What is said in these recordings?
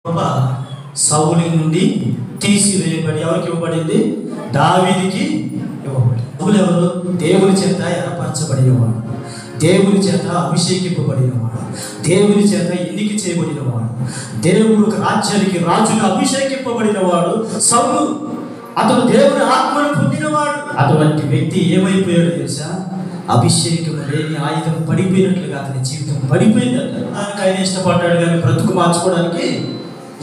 కృప సౌలు నుండి తీసివేయబడి ఎవరికి ఇవ్వబడింది? దావీదుకి ఇవ్వబడింది. సౌలు ఎవరు? దేవుని చేత ఏర్పరచబడినవాడు, దేవుని చేత అభిషేకింపబడినవాడు, దేవుని చేత ఎన్నిక చేయబడినవాడు, దేవుడు రాజ్యానికి రాజుగా అభిషేకింపబడినవాడు సౌలు. అతను దేవుని ఆత్మను పొందినవాడు. అటువంటి వ్యక్తి ఏమైపోయాడు తెలుసా? అభిషేకం లేని ఆయుధం పడిపోయినట్లుగా అతని జీవితం పడిపోయిందంట. దానికి ఆయన ఇష్టపడ్డాడు కానీ బ్రతుకు మార్చుకోవడానికి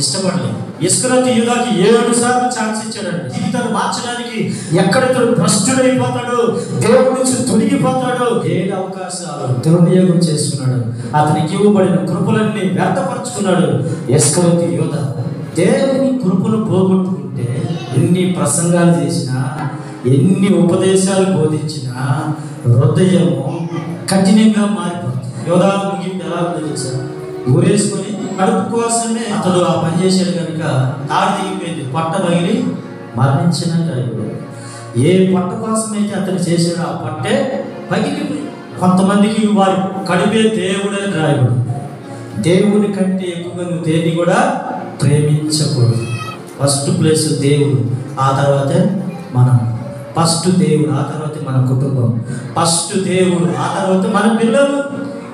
ఇష్టపడలేదు. ఇస్కరియోతు యూదాకి 7 సార్లు ఛాన్స్ ఇచ్చాడండి. జీవితాన్ని మార్చడానికి ఎక్కడెక్కడ భ్రష్టుడైపోతాడు, దేవుడి నుంచి తొలగిపోతాడు, 7 అవకాశాలు దుర్వినియోగం చేసుకున్నాడు. అతనికి ఇవ్వబడిన కృపలన్నీ వ్యర్థపరుచుకున్నాడు ఇస్కరియోతు యూదా. దేవుని కృపను పోగొట్టుకుంటే ఎన్ని ప్రసంగాలు చేసినా, ఎన్ని ఉపదేశాలు బోధించినా హృదయము కఠినంగా మారిపోతుంది. యోధా ముగింపు ఎలా ఉందో తెలుసా? ఊరేసుకొని కడుపు కోసమే అతడు ఆ పని చేశాడు కనుక తాడు దిగిపోయింది, పొట్ట పగిలి మరణించినట్టు అయిపోయాడు. ఏ పొట్ట కోసమైతే అతను చేశాడో ఆ పొట్టే పగిలిపోయింది. కొంతమందికి వారి కడుపే దేవుడని రాయబడి, దేవుని కంటే ఎక్కువగా నువ్వు దేన్ని కూడా ప్రేమించకూడదు. ఫస్ట్ ప్లేస్ దేవుడు, ఆ తర్వాతే మనం. ఫస్ట్ దేవుడు, ఆ తర్వాత మన కుటుంబం. ఫస్ట్ దేవుడు, ఆ తర్వాత మన పిల్లలు.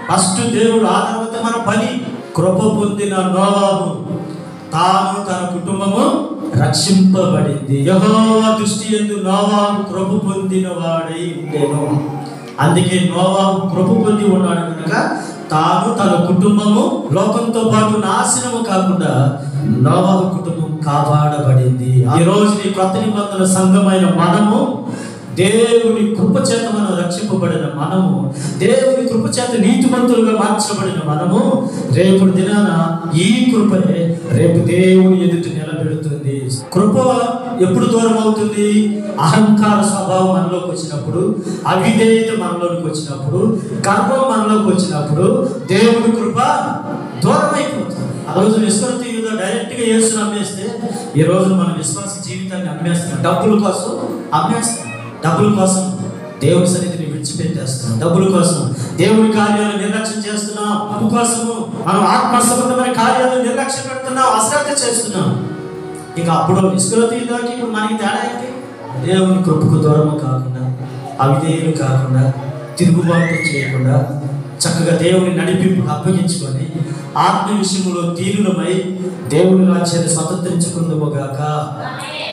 ఫస్ట్ దేవుడు, ఆ తర్వాత మన పని. కృప పొందిన నోవాహు తాను తన కుటుంబము రక్షింపబడింది. యెహోవా దృష్టి యందు నోవాహు కృప పొందిన వాడై ఉండెను. అందుకే నోవాహు కృప పొంది ఉన్నాడు కనుక తాను తన కుటుంబము లోకంతో పాటు నాశనము కాకుండా నోవాహు కుటుంబం కాపాడబడింది. ఈ రోజు ఈ కొత్త నిబంధన సంఘమైన మనము, దేవుని కృప చేత మనం రక్షింపబడిన మనము, దేవుని కృప చేత నీతిమంతులుగా మార్చబడిన మనము, రేపు దినాన ఈ కృపనే రేపు దేవుని ఎదుట నిలబెడుతుంది. కృప ఎప్పుడు దూరం అవుతుంది? అహంకార స్వభావం మనలోకి వచ్చినప్పుడు, అవిధేయత మనలోకి వచ్చినప్పుడు, గర్వం మనలోకి వచ్చినప్పుడు దేవుని కృప దూరం అయిపోతుంది. ఆ రోజు ఇస్కరియోతు యూదా డైరెక్ట్గా యేసుని అమ్మేస్తే, ఈ రోజు మన విశ్వాస జీవితాన్ని అమ్మేస్తున్నాం. డబ్బుల కోసం అమ్మేస్తాం. డబ్బుల కోసం దేవుని సన్నిధిని విడిచిపెట్టేస్తున్నాం. డబ్బుల కోసం దేవుని కార్యాలను నిర్లక్ష్యం చేస్తున్నాం. డబ్బు కోసము మనం ఆత్మ సంబంధమైన కార్యాలను నిర్లక్ష్యం పెడుతున్నాం, అశ్రద్ధ చేస్తున్నాం. ఇక అప్పుడు ఇస్కరియోతు యూదాకి ఇప్పుడు మనకి తేడా ఏంటి? దేవుని కృపకు దూరము కాకుండా, అవిధేయులు కాకుండా, తిరుగుబాటు చేయకుండా, చక్కగా దేవుని నడిపింపు అప్పగించుకొని ఆత్మ విషయంలో తీరులమై దేవుని రాజ్యాన్ని స్వతంత్రించుకుందుముగాక.